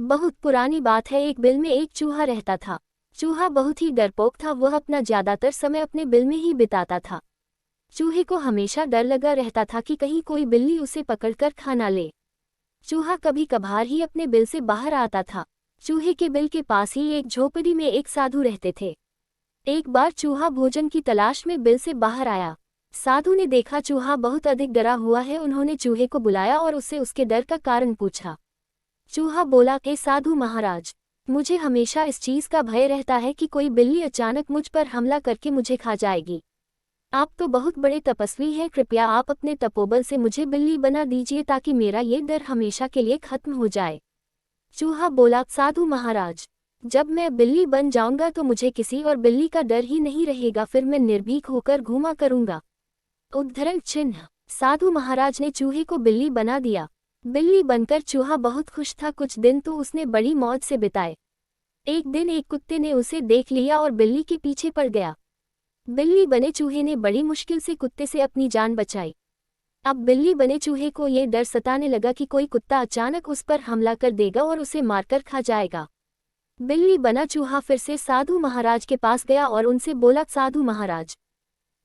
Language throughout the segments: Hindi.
बहुत पुरानी बात है। एक बिल में एक चूहा रहता था। चूहा बहुत ही डरपोक था। वह अपना ज्यादातर समय अपने बिल में ही बिताता था। चूहे को हमेशा डर लगा रहता था कि कहीं कोई बिल्ली उसे पकड़कर खा ना ले। चूहा कभी कभार ही अपने बिल से बाहर आता था। चूहे के बिल के पास ही एक झोपड़ी में एक साधु रहते थे। एक बार चूहा भोजन की तलाश में बिल से बाहर आया। साधु ने देखा चूहा बहुत अधिक डरा हुआ है। उन्होंने चूहे को बुलाया और उससे उसके डर का कारण पूछा। चूहा बोला, हे साधु महाराज, मुझे हमेशा इस चीज का भय रहता है कि कोई बिल्ली अचानक मुझ पर हमला करके मुझे खा जाएगी। आप तो बहुत बड़े तपस्वी हैं, कृपया आप अपने तपोबल से मुझे बिल्ली बना दीजिए ताकि मेरा ये डर हमेशा के लिए खत्म हो जाए। चूहा बोला, साधु महाराज, जब मैं बिल्ली बन जाऊंगा तो मुझे किसी और बिल्ली का डर ही नहीं रहेगा। फिर मैं निर्भीक होकर घूमा करूंगा। उद्धरण चिन्ह। साधु महाराज ने चूहे को बिल्ली बना दिया। बिल्ली बनकर चूहा बहुत खुश था। कुछ दिन तो उसने बड़ी मौज से बिताए। एक दिन एक कुत्ते ने उसे देख लिया और बिल्ली के पीछे पड़ गया। बिल्ली बने चूहे ने बड़ी मुश्किल से कुत्ते से अपनी जान बचाई। अब बिल्ली बने चूहे को ये डर सताने लगा कि कोई कुत्ता अचानक उस पर हमला कर देगा और उसे मारकर खा जाएगा। बिल्ली बना चूहा फिर से साधु महाराज के पास गया और उनसे बोला, साधु महाराज,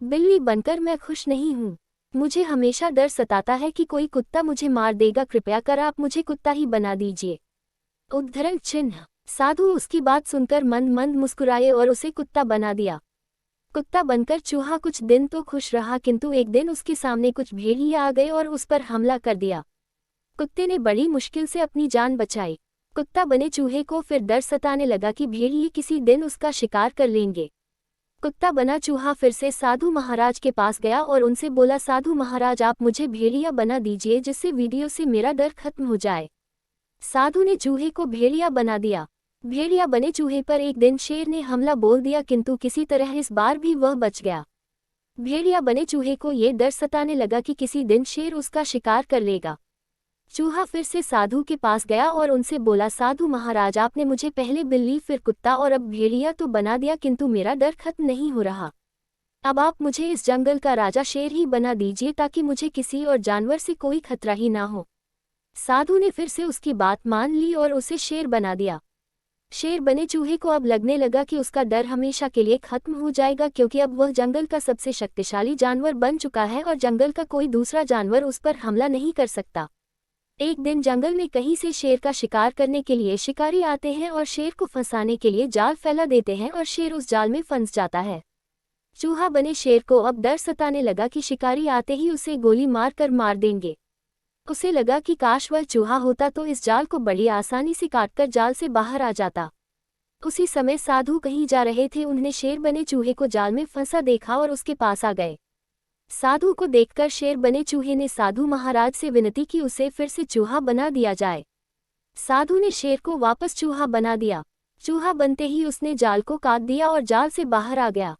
बिल्ली बनकर मैं खुश नहीं हूँ। मुझे हमेशा डर सताता है कि कोई कुत्ता मुझे मार देगा। कृपया कर आप मुझे कुत्ता ही बना दीजिए। उद्धरण चिन्ह। साधु उसकी बात सुनकर मंद मंद मुस्कुराए और उसे कुत्ता बना दिया। कुत्ता बनकर चूहा कुछ दिन तो खुश रहा, किंतु एक दिन उसके सामने कुछ भेड़िया आ गए और उस पर हमला कर दिया। कुत्ते ने बड़ी मुश्किल से अपनी जान बचाई। कुत्ता बने चूहे को फिर डर सताने लगा कि भेड़िए किसी दिन उसका शिकार कर लेंगे। कुत्ता बना चूहा फिर से साधु महाराज के पास गया और उनसे बोला, साधु महाराज, आप मुझे भेड़िया बना दीजिए जिससे वीडियो से मेरा डर खत्म हो जाए। साधु ने चूहे को भेड़िया बना दिया। भेड़िया बने चूहे पर एक दिन शेर ने हमला बोल दिया, किंतु किसी तरह इस बार भी वह बच गया। भेड़िया बने चूहे को ये डर सताने लगा कि किसी दिन शेर उसका शिकार कर लेगा। चूहा फिर से साधु के पास गया और उनसे बोला, साधु महाराज, आपने मुझे पहले बिल्ली फिर कुत्ता और अब भेड़िया तो बना दिया, किंतु मेरा डर खत्म नहीं हो रहा। अब आप मुझे इस जंगल का राजा शेर ही बना दीजिए ताकि मुझे किसी और जानवर से कोई खतरा ही ना हो। साधु ने फिर से उसकी बात मान ली और उसे शेर बना दिया। शेर बने चूहे को अब लगने लगा कि उसका डर हमेशा के लिए खत्म हो जाएगा, क्योंकि अब वह जंगल का सबसे शक्तिशाली जानवर बन चुका है और जंगल का कोई दूसरा जानवर उस पर हमला नहीं कर सकता। एक दिन जंगल में कहीं से शेर का शिकार करने के लिए शिकारी आते हैं और शेर को फंसाने के लिए जाल फैला देते हैं और शेर उस जाल में फंस जाता है। चूहा बने शेर को अब डर सताने लगा कि शिकारी आते ही उसे गोली मारकर मार देंगे। उसे लगा कि काश वह चूहा होता तो इस जाल को बड़ी आसानी से काटकर जाल से बाहर आ जाता। उसी समय साधु कहीं जा रहे थे। उन्होंने शेर बने चूहे को जाल में फंसा देखा और उसके पास आ गए। साधु को देखकर शेर बने चूहे ने साधु महाराज से विनती की उसे फिर से चूहा बना दिया जाए। साधु ने शेर को वापस चूहा बना दिया। चूहा बनते ही उसने जाल को काट दिया और जाल से बाहर आ गया।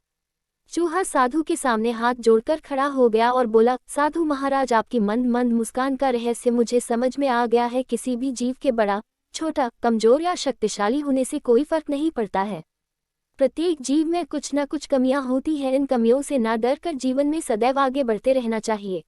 चूहा साधु के सामने हाथ जोड़कर खड़ा हो गया और बोला, साधु महाराज, आपकी मंद मंद मुस्कान का रहस्य मुझे समझ में आ गया है। किसी भी जीव के बड़ा, छोटा, कमजोर या शक्तिशाली होने से कोई फर्क नहीं पड़ता है। प्रत्येक जीव में कुछ न कुछ कमियां होती हैं। इन कमियों से ना डर कर जीवन में सदैव आगे बढ़ते रहना चाहिए।